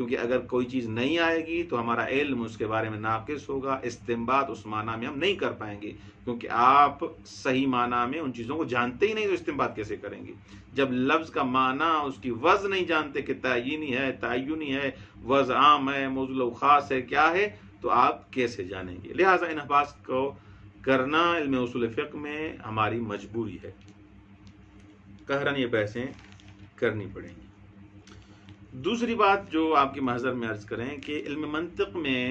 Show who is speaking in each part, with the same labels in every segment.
Speaker 1: کیونکہ اگر کوئی چیز نہیں آئے گی تو ہمارا علم اس کے بارے میں ناقص ہوگا، استنباط اس معنی میں ہم نہیں کر پائیں گے، کیونکہ آپ صحیح معنی میں ان چیزوں کو جانتے ہی نہیں تو استنباط کیسے کریں گے؟ جب لفظ کا معنی، اس کی وضع نہیں جانتے کہ تعینی ہے، تعینی ہے، وضع عام ہے، موضوع خاص ہے، کیا ہے، تو آپ کیسے جانیں گے؟ لہٰذا ان بحث کو کرنا علم اصول فقہ میں ہماری مجبوری ہے، قہراً یہ بحثیں کرنی پڑیں گی۔ دوسری بات جو آپ کی محضر میں عرض کریں کہ علم منطق میں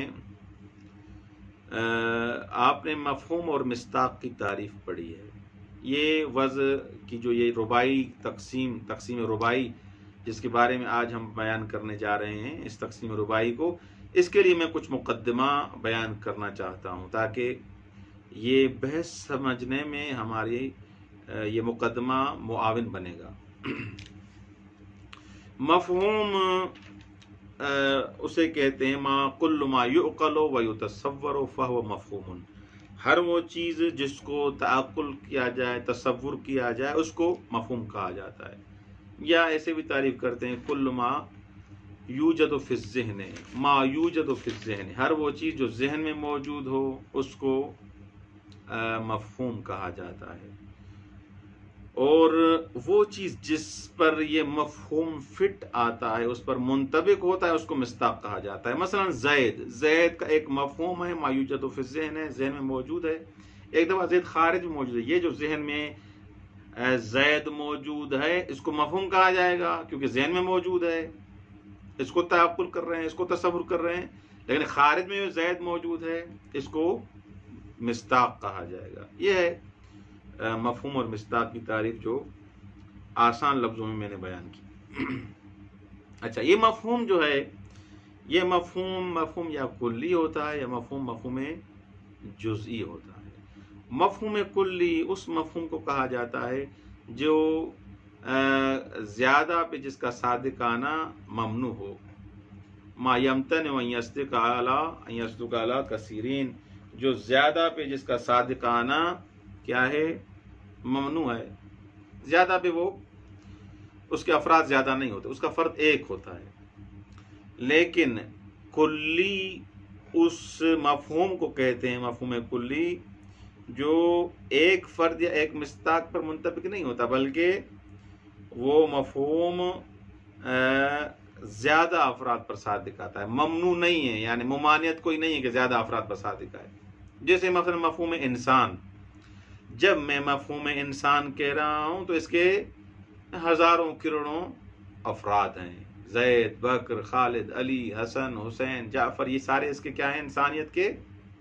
Speaker 1: آپ نے مفہوم اور مصداق کی تعریف پڑھی ہے۔ یہ وضع کی جو یہ رباعی تقسیم رباعی جس کے بارے میں آج ہم بیان کرنے جا رہے ہیں، اس تقسیم رباعی کو، اس کے لیے میں کچھ مقدمہ بیان کرنا چاہتا ہوں تاکہ یہ بحث سمجھنے میں ہماری یہ مقدمہ معاون بنے گا۔ مفہوم اسے کہتے ہیں ما کل ما یعقل و یتصور فہو مفہوم، ہر وہ چیز جس کو تعقل کیا جائے، تصور کیا جائے، اس کو مفہوم کہا جاتا ہے۔ یا ایسے بھی تعریف کرتے ہیں کل ما یوجد فی الذہن، ما یوجد فی الذہن، ہر وہ چیز جو ذہن میں موجود ہو اس کو مفہوم کہا جاتا ہے۔ اور وہ چیز جس پر یہ مفہوم فٹ آتا ہے، اس پر منطبق ہوتا ہے، اس کو مصداق کہا جاتا ہے۔ مثلا زید کا ایک مفہوم ہے ما یوجد فی الذہن، ہے، ذہن میں موجود ہے۔ ایک دفعہ زید خارج میں موجود ہے، یہ جو ذہن میں زید موجود ہے اس کو مفہوم کہا جائے گا کیونکہ ذہن میں موجود ہے، اس کو تعقل کر رہے ہیں، اس کو تصور کر رہے ہیں۔ لیکن خارج میں جو زید موجود ہے اس کو مصداق کہا جائے گا۔ یہ ہے مفہوم اور مصداق کی تعریف جو آسان لفظوں میں نے بیان کی۔ اچھا، یہ مفہوم جو ہے، یہ مفہوم یا کلی ہوتا ہے یا مفہوم جزئی ہوتا ہے۔ مفہوم کلی اس مفہوم کو کہا جاتا ہے جو زیادہ پہ جس کا صادق آنا ممنوع ہو، ما یمتنع ان یصدق علی کثیرین، جو زیادہ پہ جس کا صادق آنا کیا ہے، ممنوع ہے، زیادہ پہ وہ اس کے افراد زیادہ نہیں ہوتے، اس کا فرد ایک ہوتا ہے۔ لیکن کلی اس مفہوم کو کہتے ہیں، مفہوم کلی، جو ایک فرد یا ایک مصداق پر منطبق نہیں ہوتا، بلکہ وہ مفہوم زیادہ افراد پر صادق آتا ہے، ممنوع نہیں ہے، یعنی ممانعت کوئی نہیں ہے کہ زیادہ افراد پر صادق آئے۔ جیسے مثلا مفہوم انسان، جب میں مفہوم انسان کہہ رہا ہوں تو اس کے ہزاروں کروڑوں افراد ہیں، زید، بکر، خالد، علی، حسن، حسین، جعفر، یہ سارے اس کے کیا ہیں، انسانیت کے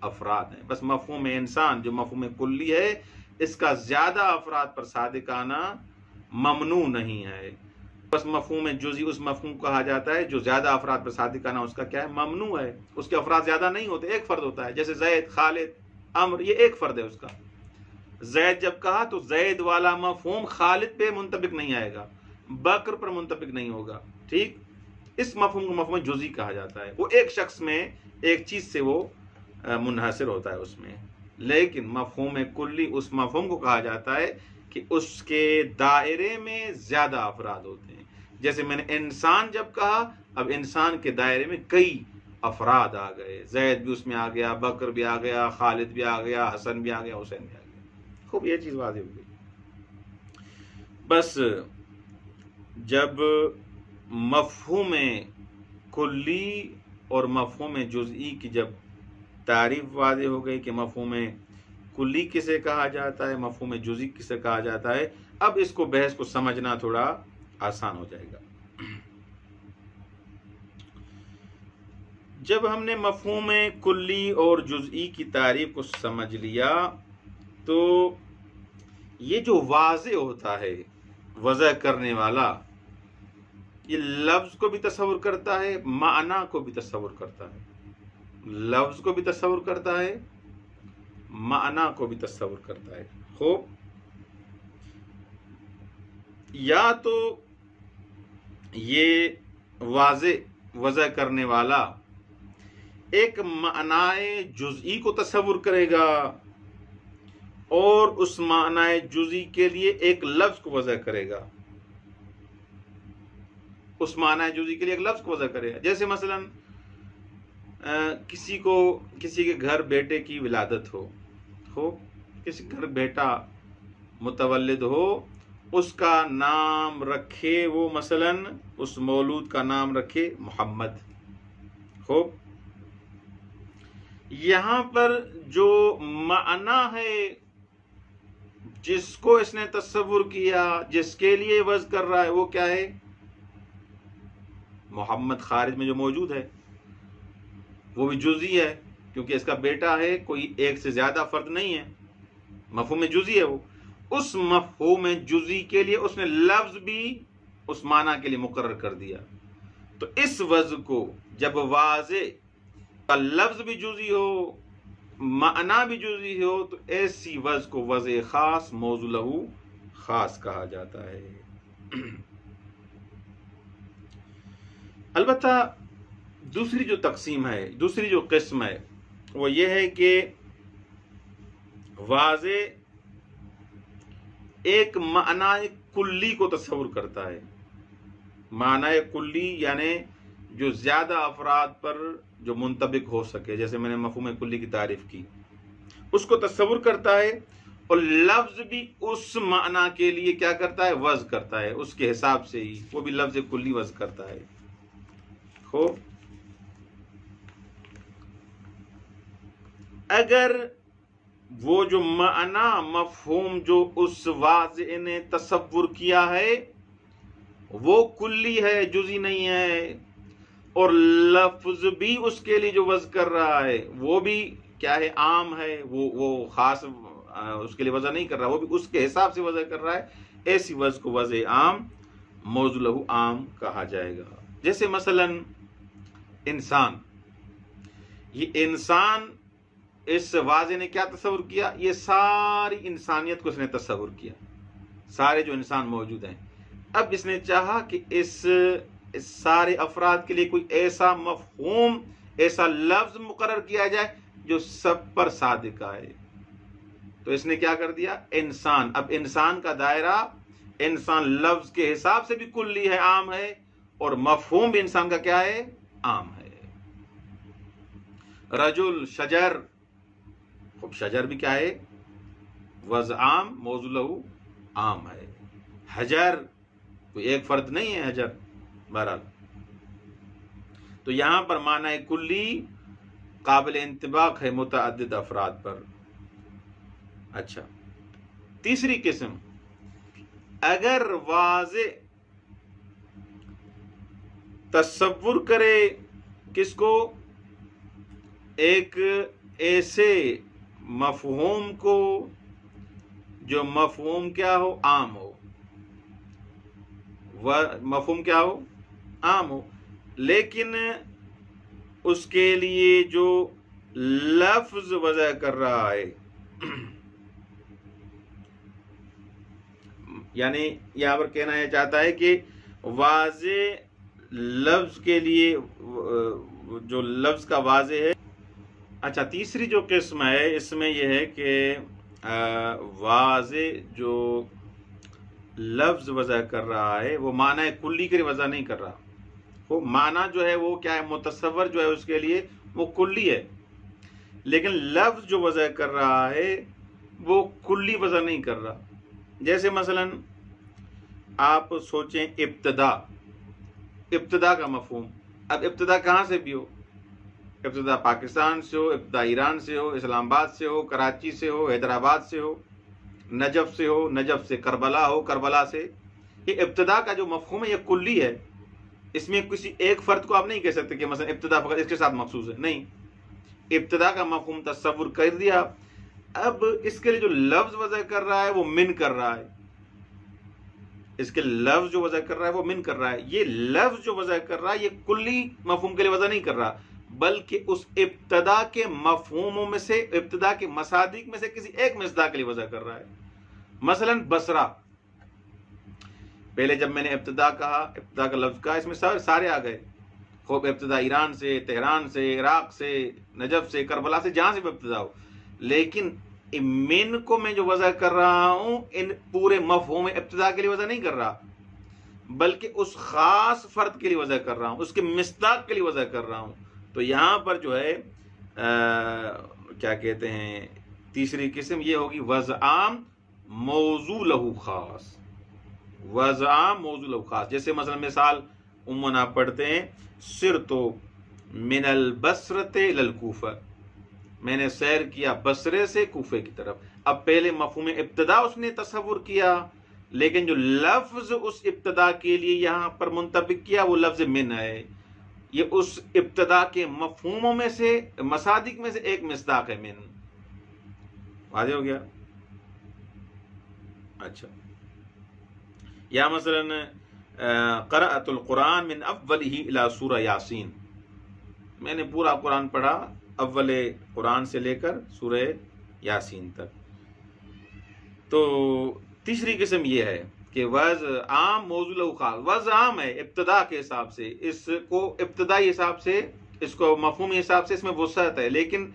Speaker 1: افراد ہیں۔ بس مفہوم انسان جو مفہوم کلی ہے، اس کا زیادہ افراد پر صادق آنا ممنوع نہیں ہے۔ بس مفہوم جزئی اس مفہوم کو کہا جاتا ہے جو زیادہ افراد پر صادق آنا اس کا کیا ہے، ممنوع ہے، اس کے افراد زیادہ نہیں ہوتے، ایک فرد ہوتا ہے۔ جیسے زید، خالد، عمر، یہ ایک فرد ہے اس کا۔ زید جب کہا تو زید والا مفہوم خالد پہ منطبق نہیں آئے گا، بکر پر منطبق نہیں ہوگا، ٹھیک؟ اس مفہوم کو مفہوم جزئی کہا جاتا ہے، وہ ایک شخص میں ایک چیز سے وہ منحصر ہوتا ہے اس میں۔ لیکن مفہوم کلی اس مفہوم کو کہا جاتا ہے کہ اس کے دائرے میں زیادہ افراد ہوتے ہیں۔ جیسے میں نے انسان جب کہا، اب انسان کے دائرے میں کئی افراد آ گئے، زید بھی اس میں آ گیا، بکر بھی آ گیا، خالد بھی آ گیا، حسن بھی آ گیا، حسین بھی آ گیا۔ خوب یہ چیز واضح ہو گئی۔ بس جب مفہوم کلی اور مفہوم جزئی کی جب تعریف واضح ہو گئی کہ مفہوم کلی کسے کہا جاتا ہے، مفہوم جزئی کسے کہا جاتا ہے، اب اس کو بحث کو سمجھنا تھوڑا آسان ہو جائے گا۔ جب ہم نے مفہوم کلی اور جزئی کی تعریف کو سمجھ لیا تو یہ جو واضح ہوتا ہے، وضع کرنے والا، یہ لفظ کو بھی تصور کرتا ہے، معنی کو بھی تصور کرتا ہے، لفظ کو بھی تصور کرتا ہے، معنی کو بھی تصور کرتا ہے۔ خوب، یا تو یہ واضح وضع کرنے والا ایک معنی جزئی کو تصور کرے گا اور اس معنی جزئی کے لیے ایک لفظ کو وضع کرے گا، اس معنی جزئی کے لیے ایک لفظ کو وضع کرے گا. جیسے مثلا کسی کے گھر بیٹے کی ولادت ہو کسی کے گھر بیٹا متولد ہو، اس کا نام رکھے وہ مثلا اس مولود کا نام رکھے محمد ہو. یہاں پر جو معنی ہے جس کو اس نے تصور کیا، جس کے لیے وضع کر رہا ہے، وہ کیا ہے؟ محمد خارج میں جو موجود ہے وہ بھی جزئی ہے، کیونکہ اس کا بیٹا ہے، کوئی ایک سے زیادہ فرد نہیں ہے، مفہوم جزئی ہے. وہ اس مفہوم جزئی کے لیے اس نے لفظ بھی اس معنی کے لیے مقرر کر دیا. تو اس وضع کو جب واضح کا لفظ بھی جزئی ہو، معنی بھی جزئی ہو، تو ایسی وضع کو وضع خاص موضوع لہو خاص کہا جاتا ہے. البتہ دوسری جو تقسیم ہے، دوسری جو قسم ہے، وہ یہ ہے کہ واضح ایک معنی کلی کو تصور کرتا ہے. معنی کلی یعنی جو زیادہ افراد پر جو منطبق ہو سکے، جیسے میں نے مفہوم کلی کی تعریف کی، اس کو تصور کرتا ہے، اور لفظ بھی اس معنی کے لیے کیا کرتا ہے؟ وضع کرتا ہے، اس کے حساب سے ہی وہ بھی لفظ کلی وضع کرتا ہے. اگر وہ جو معنی مفہوم جو اس واضح نے تصور کیا ہے وہ کلی ہے، جزئی نہیں ہے، اور لفظ بھی اس کے لیے جو وضع کر رہا ہے وہ بھی کیا ہے؟ عام ہے، وہ خاص اس کے لیے وضع نہیں کر رہا، وہ بھی اس کے حساب سے وضع کر رہا ہے. ایسی وضع کو وضع عام موضوع لہو عام کہا جائے گا. جیسے مثلا انسان، یہ انسان اس واضح نے کیا تصور کیا؟ یہ ساری انسانیت کو اس نے تصور کیا، سارے جو انسان موجود ہیں. اب اس نے چاہا کہ اس سارے افراد کے لیے کوئی ایسا مفہوم، ایسا لفظ مقرر کیا جائے جو سب پر صادق آئے. تو اس نے کیا کر دیا؟ انسان. اب انسان کا دائرہ انسان لفظ کے حساب سے بھی کلی ہے، عام ہے، اور مفہوم بھی انسان کا کیا ہے؟ عام ہے. رجل، شجر، خب شجر بھی کیا ہے؟ وضع عام موضوع لہو عام ہے. حجر کوئی ایک فرد نہیں ہے، حجر. بہرحال تو یہاں پر معنی کلی قابل انطباق ہے متعدد افراد پر. اچھا، تیسری قسم، اگر واضح تصور کرے کس کو؟ ایک ایسے مفہوم کو جو مفہوم کیا ہو؟ عام ہو. مفہوم کیا ہو؟ عام ہو، لیکن اس کے لیے جو لفظ وضع کر رہا ہے، یعنی یہاں پر کہنا یہ چاہتا ہے کہ واضح لفظ کے لیے جو لفظ کا واضح ہے. اچھا، تیسری جو قسم ہے اس میں یہ ہے کہ واضح جو لفظ وضع کر رہا ہے وہ معنی کلی کے لیے وضع نہیں کر رہا. وہ معنی جو ہے وہ کیا ہے؟ متصور جو ہے اس کے لیے وہ کلی ہے، لیکن لفظ جو وضع کر رہا ہے وہ کلی وضع نہیں کر رہا. جیسے مثلا آپ سوچیں ابتدا کا مفہوم. اب ابتدا کہاں سے بھی ہو؟ ابتدا پاکستان سے ہو، ابتدا ایران سے ہو، اسلام آباد سے ہو، کراچی سے ہو، حیدرآباد سے ہو، نجف سے ہو، نجف سے کربلا ہو، کربلا سے. یہ ابتدا کا جو مفہوم ہے یہ کلی ہے. اس میں کسی ایک فرد کو آپ نہیں کہہ سکتے کہ مثلا ابتدا فقط اس کے ساتھ مخصوص ہے. نہیں، ابتدا کا مفہوم تصور کر دیا. اب اس کے لیے جو لفظ وضع کر رہا ہے وہ من کر رہا ہے. اس کے لفظ جو وضع کر رہا ہے وہ من کر رہا ہے. یہ لفظ جو وضع کر رہا ہے یہ کلی مفہوم کے لیے وضع نہیں کر رہا، بلکہ اس ابتدا کے مفہوموں میں سے، ابتدا کے مصادیق میں سے کسی ایک مصداق کے لیے وضع کر رہا ہے. مثلا بصرہ، پہلے جب میں نے ابتدا کہا، ابتدا کا لفظ کہا، اس میں سارے آ گئے. خوب ابتدا ایران سے، تہران سے، عراق سے، نجف سے، کربلا سے، جہاں سے بھی ابتدا ہو. لیکن من کو میں جو وضع کر رہا ہوں ان پورے مفہوم ابتدا کے لیے وضع نہیں کر رہا، بلکہ اس خاص فرد کے لیے وضع کر رہا ہوں، اس کے مصداق کے لیے وضع کر رہا ہوں. تو یہاں پر جو ہے کیا کہتے ہیں تیسری قسم یہ ہوگی وضع عام موضوع لہو خاص. وضع عام موضوع لہو خاص. جیسے مثلا مثال عموماً آپ پڑھتے ہیں سرتو من البصرۃ الی الکوفہ، میں نے سیر کیا بصرے سے کوفے کی طرف. اب پہلے مفہوم ابتدا اس نے تصور کیا، لیکن جو لفظ اس ابتدا کے لیے یہاں پر منطبق کیا وہ لفظ من ہے. یہ اس ابتدا کے مفہوموں میں سے مصادق میں سے ایک مصداق ہے من. واضح ہو گیا؟ اچھا، یا مثلا قرأت القرآن من اولہ الی سورہ یاسین، میں نے پورا قرآن پڑھا اول قرآن سے لے کر سورہ یاسین تک. تو تیسری قسم یہ ہے کہ وضع عام موضوع لہو خاص. وضع عام ہے ابتدا کے حساب سے، اس کو ابتدائی حساب سے، اس کو مفہومی حساب سے اس میں وسعت ہے، لیکن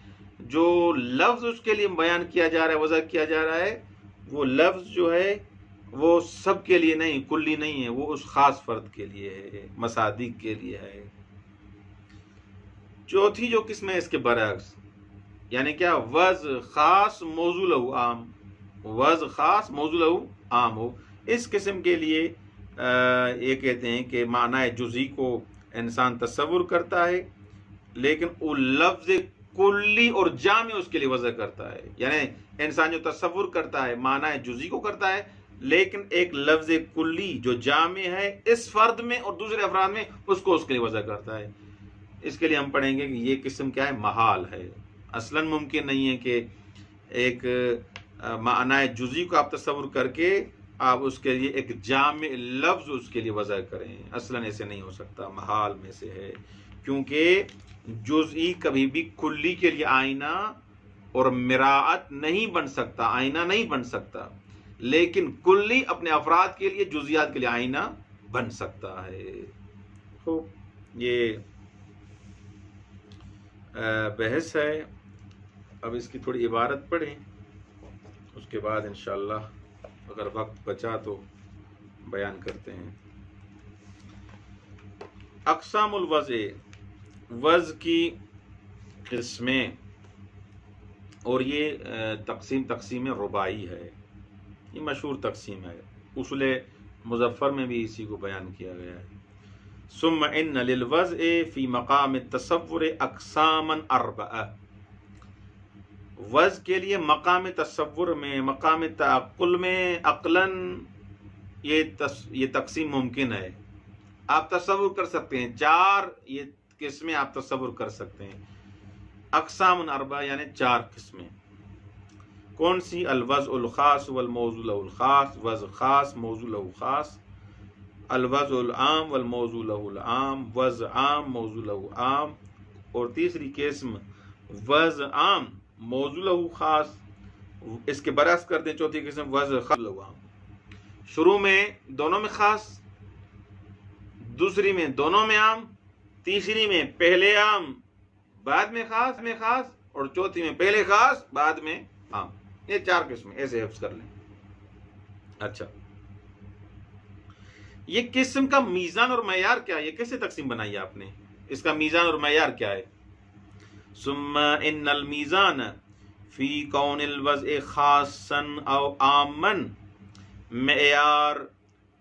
Speaker 1: جو لفظ اس کے لیے بیان کیا جا رہا ہے، وضع کیا جا رہا ہے، وہ لفظ جو ہے وہ سب کے لیے نہیں، کلی نہیں ہے، وہ اس خاص فرد کے لیے ہے، مصادق کے لیے ہے. چوتھی جو قسم ہے اس کے برعکس، یعنی کیا وضع خاص موضوع لہو عام، وضع خاص موضوع لہو عام ہو. اس قسم کے لیے یہ کہتے ہیں کہ معنی جزئی کو انسان تصور کرتا ہے، لیکن وہ لفظ کلی اور جامع اس کے لیے وضع کرتا ہے. یعنی انسان جو تصور کرتا ہے معنی جزئی کو کرتا ہے، لیکن ایک لفظ کلی جو جامع ہے اس فرد میں اور دوسرے افراد میں اس کو اس کے لیے وضع کرتا ہے. اس کے لیے ہم پڑھیں گے کہ یہ قسم کیا ہے، محال ہے. اصلاً ممکن نہیں ہے کہ ایک معنی جزئی کو آپ تصور کر کے آپ اس کے لیے ایک جامع لفظ اس کے لیے وضع کریں. اصلاً ایسے نہیں ہو سکتا، محال میں سے ہے. کیونکہ جزئی کبھی بھی کلی کے لیے آئینہ اور مراعت نہیں بن سکتا، آئینہ نہیں بن سکتا، لیکن کلی اپنے افراد کے لیے، جزیات کے لیے آئینہ بن سکتا ہے. خوب، یہ بحث ہے. اب اس کی تھوڑی عبارت پڑھیں، اس کے بعد انشاءاللہ اگر وقت بچا تو بیان کرتے ہیں. اقسام الوضع، وضع کی قسمیں، اور یہ تقسیم رباعی ہے، یہ مشہور تقسیم ہے. اصول مظفر میں بھی اسی کو بیان کیا گیا ہے. ثم ان للوضع فی مقام التصور اقساما اربعہ، وضع کے لیے مقام تصور میں، مقام تعقل میں عقلاً یہ تقسیم ممکن ہے. آپ تصور کر سکتے ہیں، 4 یہ قسمیں آپ تصور کر سکتے ہیں. اقسام اربعہ یعنی 4 قسمیں. کون سی؟ الوضع الخاص والموضوع له الخاص، وضع خاص موضوع له خاص. الوضع العام والموضوع له العام، وضع عام موضوع له عام. اور تیسری قسم وضع عام موضوع له خاص. اس کے برعکس کر دیں، چوتھی قسم وضع خاص له عام. شروع میں دونوں میں خاص، دوسری میں دونوں میں عام، تیسری میں پہلے عام بعد میں خاص، اور چوتھی میں پہلے خاص بعد میں عام. یہ 4 قسمیں ایسے حفظ کر لیں. اچھا، یہ قسم کا میزان اور معیار کیا ہے؟ یہ کیسے تقسیم بنائی آپ نے؟ اس کا میزان اور معیار کیا ہے؟ ثم ان المیزان فی کون الوضع خاصا او عاما، معیار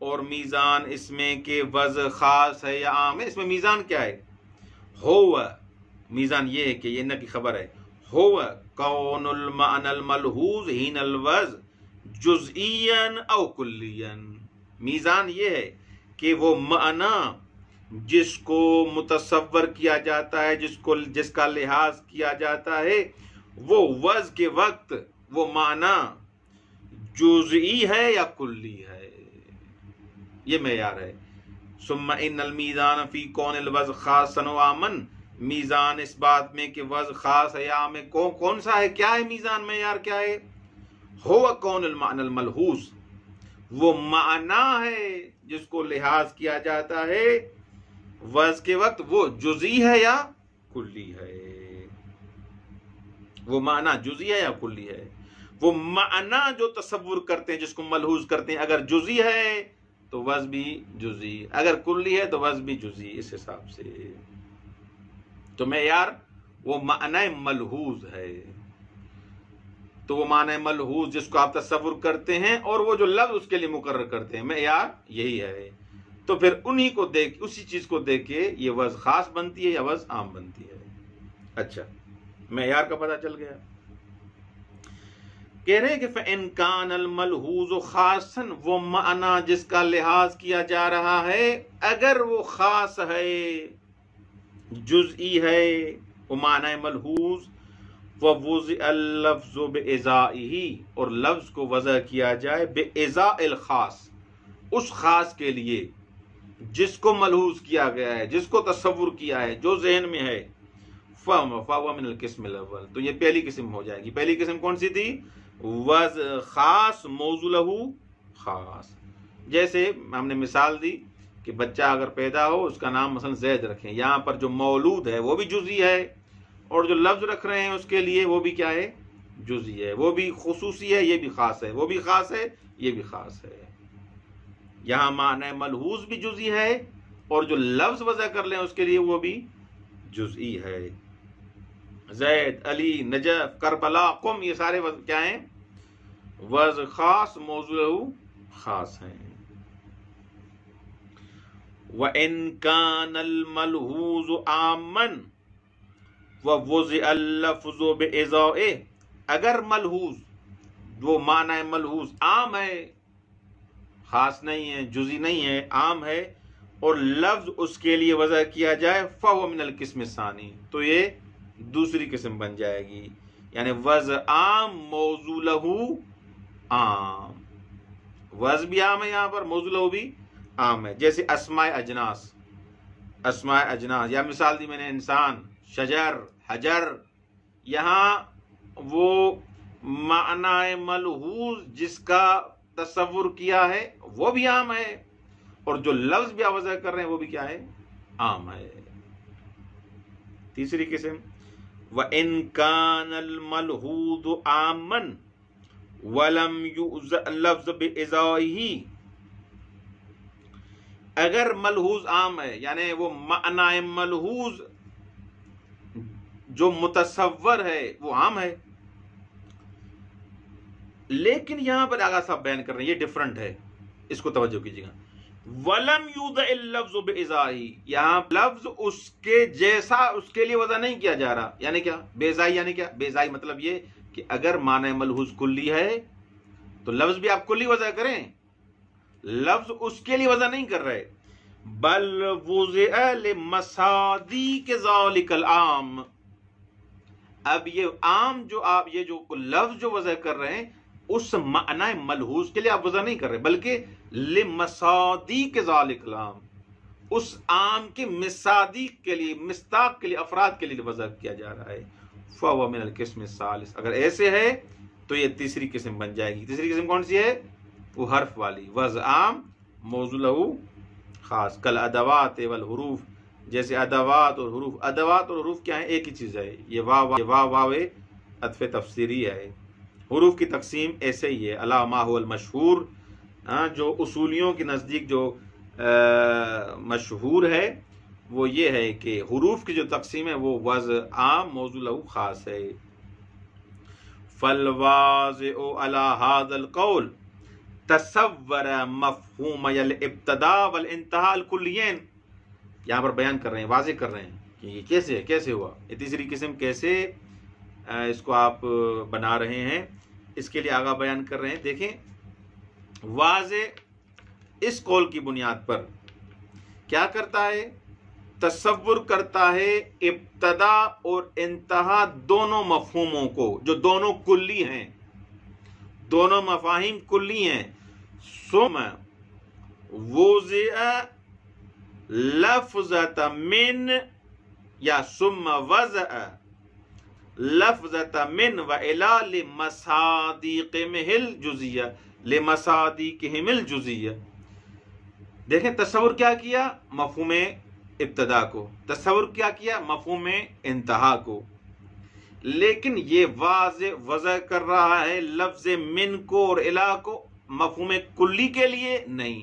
Speaker 1: اور میزان اس میں کہ وضع خاص ہے یا عام ہے، اس میں میزان کیا ہے؟ ہو، میزان یہ ہے کہ یہ نہ کی خبر ہے، ہو کون المعنى الملحوظ حین الوضع جزئیا او کلیا. میزان یہ ہے کہ وہ معنی جس کو متصور کیا جاتا ہے، جس کا لحاظ کیا جاتا ہے، وہ وضع کے وقت وہ معنی جزئی ہے یا کلی ہے. یہ معیار ہے. ثم ان المیزان فی کون الوضع خاصا و عاما، میزان اس بات میں کہ وضع خاص ہے یا عام ہے کون سا ہے، کیا ہے میزان، معیار کیا ہے؟ ہو کون المعنى الملحوظ، وہ معنی ہے جس کو لحاظ کیا جاتا ہے وضع کے وقت، وہ جزئی ہے یا کلی ہے. وہ معنی جزئی ہے یا کلی ہے. وہ معنی جو تصور کرتے ہیں، جس کو ملحوظ کرتے ہیں، اگر جزئی ہے تو وز بھی جزئی، اگر کلی ہے تو وز بھی جزئی، اس حساب سے۔ تو معیار وہ معنی ملحوظ ہے، تو وہ معنی ملحوظ جس کو آپ تصور کرتے ہیں اور وہ جو لفظ اس کے لیے مقرر کرتے ہیں، معیار یہی ہے۔ تو پھر انہی کو دیکھ، اسی چیز کو دیکھ کے یہ وز خاص بنتی ہے یا وز عام بنتی ہے۔ اچھا، معیار کا پتہ چل گیا۔ کہہ رہے ہیں کہ فَإِن كَانَ الْمَلْحُوظُ خَاصًا، وہ معنی جس کا لحاظ کیا جا رہا ہے اگر وہ خاص ہے، جزئی ہے، وہ معنی ملحوظ، وَوُضِعَ اللَّفْظُ بِإِزَائِهِ، اور لفظ کو وضع کیا جائے بِإِزَاءِ الْخَاص، اس خاص کے لیے جس کو ملحوظ کیا گیا ہے، جس کو تصور کیا ہے، جو ذہن میں ہے، فَهُوَ مِنَ الْقِسْمِ الْأَوَّلِ، تو یہ پہلی قسم ہو جائے گی۔ پہلی قسم کون سی تھی؟ وز خاص موضوع لہو خاص۔ جیسے ہم نے مثال دی کہ بچہ اگر پیدا ہو اس کا نام مثلا زید رکھیں، یہاں پر جو مولود ہے وہ بھی جزئی ہے، اور جو لفظ رکھ رہے ہیں اس کے لیے وہ بھی کیا ہے؟ جزئی ہے، وہ بھی خصوصی ہے، یہ بھی خاص ہے، وہ بھی خاص ہے، یہ بھی خاص ہے۔ یہاں معنی ملحوظ بھی جزئی ہے، اور جو لفظ وضع کر لیں اس کے لیے وہ بھی جزئی ہے۔ زید، علی، نجف، کربلا، قم، یہ سارے کیا ہیں؟ وز خاص موضوع لہو خاص ہیں۔ وَإِن كَانَ الْمَلْحُوظُ عَامًا وَوُضِعَ اللَّفْظُ بِإِزَائِهِ، اگر ملحوظ، وہ معنی ملحوظ عام ہے، خاص نہیں ہے، جزئی نہیں ہے، عام ہے، اور لفظ اس کے لیے وضع کیا جائے فَهُوَ مِنَ الْقِسْمِ الثَّانِي، تو یہ دوسری قسم بن جائے گی، یعنی وز عام موضوع لہو عام، وز بھی عام ہے یہاں پر، موضوع لہو بھی عام ہے۔ جیسے اسماء اجناس، اسماء اجناس، یا مثال دی میں نے انسان، شجر، حجر، یہاں وہ معنی ملحوظ جس کا تصور کیا ہے وہ بھی عام ہے، اور جو لفظ بھی وضع کر رہے ہیں وہ بھی کیا ہے؟ عام ہے۔ تیسری قسم، وَإِن كَانَ الْمَلْحُوظُ عَامًا وَلَمْ يُؤْذَ اللَّفْظُ بِإِزَائِهِ، اگر ملحوظ عام ہے، یعنی وہ معنی ملحوظ جو متصور ہے وہ عام ہے، لیکن یہاں پر آغا صاحب بیان کر رہے ہیں یہ ڈیفرنٹ ہے، اس کو توجہ کیجیے گا۔ وَلَمْ يُوضَعِ اللَّفْظُ بِإِزَائِهِ، یہاں لفظ اس کے جیسا اس کے لیے وضع نہیں کیا جا رہا، یعنی کیا؟ بےزائی، یعنی کیا؟ بےزائی مطلب یہ کہ اگر معنی ملحوظ کلی ہے تو لفظ بھی آپ کلی وضع کریں، لفظ اس کے لیے وضع نہیں کر رہے، بل وُضِعَ لِمَصَادِیقِ ذَلِکَ الْعَامِ، اب یہ عام جو آپ یہ جو لفظ جو وضع کر رہے ہیں اس معنی ملحوظ کے لیے آپ وضع نہیں کر رہے، بلکہ لمصادیق ذالک العام، اس عام کے مصادیق کے لیے، مصداق کے لیے، افراد کے لیے وضع کیا جا رہا ہے۔ فَهُوَ مِنَ الْقِسْمِ الثَّالِثِ، اگر ایسے ہے تو یہ تیسری قسم بن جائے گی۔ تیسری قسم کون سی ہے؟ وہ حرف والی، وضع عام موضوع لہو خاص، کل ادوات والحروف، جیسے ادوات اور حروف۔ ادوات اور حروف کیا ہیں؟ ایک ہی چیز ہے، یہ واو عطف تفسیری ہے۔ حروف کی تقسیم ایسے ہی ہے، علی ما هو المشہور، جو اصولیوں کے نزدیک جو مشہور ہے وہ یہ ہے کہ حروف کی جو تقسیم ہے وہ وضع عام موضوع لہو خاص ہے۔ فالواضع علی هذا القول تصور مفہوم الابتداء والانتہاء الکلین، یہاں پر بیان کر رہے ہیں، واضح کر رہے ہیں کہ یہ کیسے ہوا، یہ تیسری قسم کیسے اس کو آپ بنا رہے ہیں، اس کے لیے آگاہ بیان کر رہے ہیں۔ دیکھیں، واضح اس قول کی بنیاد پر کیا کرتا ہے؟ تصور کرتا ہے ابتدا اور انتہا دونوں مفہوموں کو، جو دونوں کلی ہیں، دونوں مفاہیم کلی ہیں۔ ثم وضع لفظۃ من، یا ثم وضع لفظۃ من و الی لمصادیقہم الجزیہ، لمصادیقہم الجزیہ۔ دیکھیں تصور کیا کیا؟ مفہوم ابتدا کو، تصور کیا کیا؟ مفہوم انتہا کو، لیکن یہ واضح وضع کر رہا ہے لفظ من کو اور الی کو مفہوم کلی کے لیے نہیں،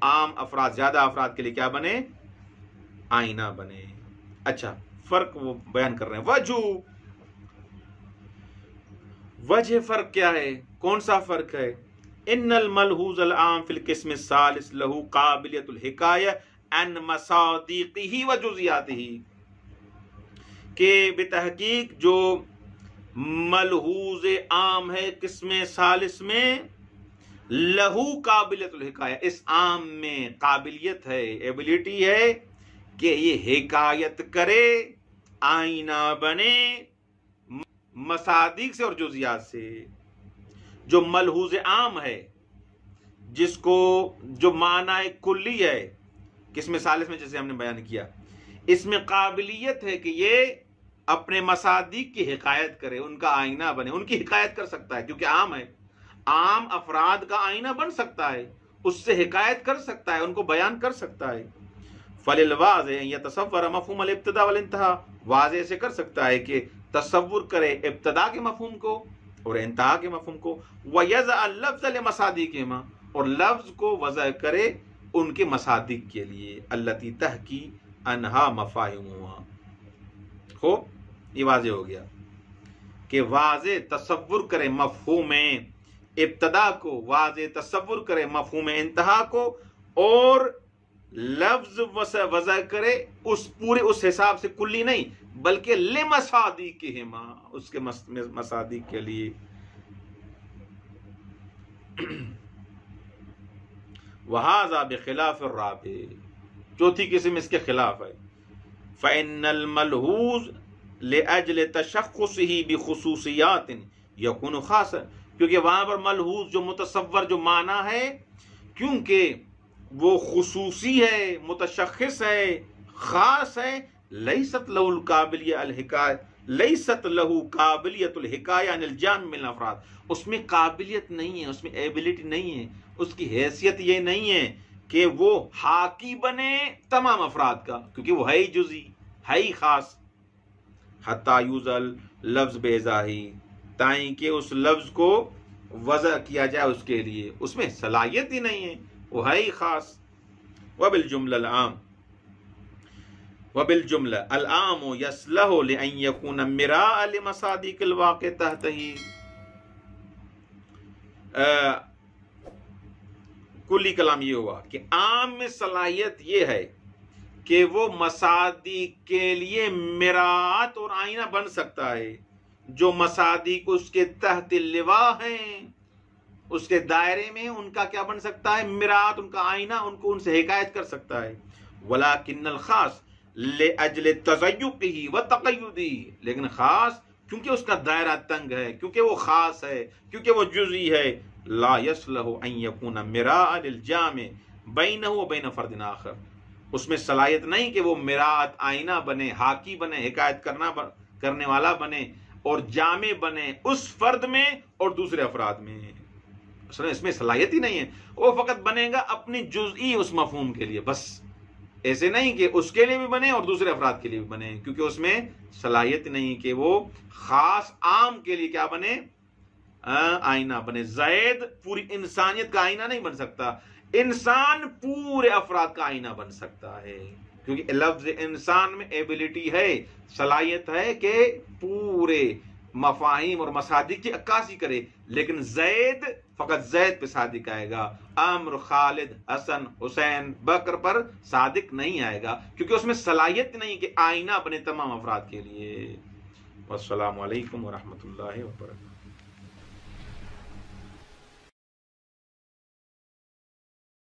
Speaker 1: عام افراد زیادہ افراد کے لیے کیا بنے؟ آئینہ بنے۔ اچھا فرق وہ بیان کر رہے ہیں، وجہ فرق کیا ہے؟ کون سا فرق ہے؟ ان الملحوظ العام فی القسم الثالث له قابلیت الحکایہ عن مصادیقہ و جزیاتہ، کہ بتحقیق جو ملحوظ عام ہے قسم ثالث میں، لہو قابلیت الحکایہ، اس عام میں قابلیت ہے، ایبلٹی ہے کہ یہ حکایت کرے، آئینہ بنے مصادیق سے اور جزیات سے۔ جو ملحوظ عام ہے، جس کو جو معنی کلی ہے قسم ثالث میں، جیسے ہم نے بیان کیا، اس میں قابلیت ہے کہ یہ اپنے مصادیق کی حکایت کرے، ان کا آئینہ بنے، ان کی حکایت کر سکتا ہے کیونکہ عام ہے، عام افراد کا آئینہ بن سکتا ہے، اس سے حکایت کر سکتا ہے، ان کو بیان کر سکتا ہے۔ فَلِلْوَاضِحِ أَن يَتَصَوَّرَ مَفْهُومَ الْإِبْتِدَاءِ وَالْإِنْتِهَاء، واضح سے کر سکتا ہے کہ تصور کرے ابتدا کے مفہوم کو اور انتہا کے مفہوم کو، وَيَضَعَ اللَّفْظَ لِمَصَادِقِهِمَا، اور لفظ کو وضع کرے ان کے مصادیق کے لیے، الَّتِي تَحْكِي عَنْهَا مَفَاهِمُهَا۔ خوب یہ واضح ہو گیا کہ واضح تصور کرے مفہوم ابتدا کو، واضح تصور کرے مفہوم انتہا کو، اور لفظ وضع کرے اس پورے اس حساب سے کلی نہیں بلکہ لمصادیقہما، اس کے مصادیق کے لیے۔ وہذا بخلاف الرابع، چوتھی قسم اس کے خلاف ہے۔ فإن الملحوظ لأجل تشخصه بخصوصیات یکون خاصا، کیونکہ وہاں پر ملحوظ جو متصور جو معنی ہے، کیونکہ وہ خصوصی ہے، متشخص ہے، خاص ہے، لیست له القابلیہ الحکایہ، لیست له قابلیت الحکایہ عن الجامع من الافراد، اس میں قابلیت نہیں ہے، اس میں ایبلٹی نہیں ہے، اس کی حیثیت یہ نہیں ہے کہ وہ حاکی بنے تمام افراد کا، کیونکہ وہ ہے ہی جزئی، ہے ہی خاص۔ حتی یوزل لفظ بیزاہی، تائیں کہ اس لفظ کو وضع کیا جائے اس کے لیے، اس میں صلاحیت ہی نہیں ہے، وہ ہے ہی خاص۔ وبالجملہ العام، وبالجملہ العام یصلح لأن یکون مراء لمصادیق الواقع تحتہ، کلی کلام یہ ہوا کہ عام میں صلاحیت یہ ہے کہ وہ مصادیق کے لیے مراعات اور آئینہ بن سکتا ہے، جو مصادیق اس کے تحت لواء ہیں، اس کے دائرے میں، ان کا کیا بن سکتا ہے؟ مراعات، ان کا آئینہ، ان کو ان سے حکایت کر سکتا ہے۔ ولیکن الخاص لأجل تضیقہ وتقیدہ، لیکن خاص کیونکہ اس کا دائرہ تنگ ہے، کیونکہ وہ خاص ہے، کیونکہ وہ جزئی ہے، لا یصلح ان یکون مراء للجامع بینہ و بین فرد آخر، اس میں صلاحیت نہیں کہ وہ مراعات، آئینہ بنے، حاکی بنے، حکایت کرنے والا بنے اور جامع بنے اس فرد میں اور دوسرے افراد میں، اس میں صلاحیت ہی نہیں ہے، وہ فقط بنے گا اپنی جزئی اس مفہوم کے لیے بس، ایسے نہیں کہ اس کے لیے بھی بنے اور دوسرے افراد کے لیے بھی بنے، کیونکہ اس میں صلاحیت نہیں کہ وہ خاص عام کے لیے کیا بنے؟ آئینہ بنے۔ زید پوری انسانیت کا آئینہ نہیں بن سکتا، انسان پورے افراد کا آئینہ بن سکتا ہے، کیونکہ لفظ انسان میں ایبلٹی ہے، صلاحیت ہے کہ پورے مفاہیم اور مصادیق کی عکاسی کرے، لیکن زید فقط زید پہ صادق آئے گا، عمر، خالد، حسن، حسین، بکر پر صادق نہیں آئے گا، کیونکہ اس میں صلاحیت نہیں کہ آئینہ بنے تمام افراد کے لیے۔ والسلام علیکم ورحمۃ اللہ وبرکاتہ۔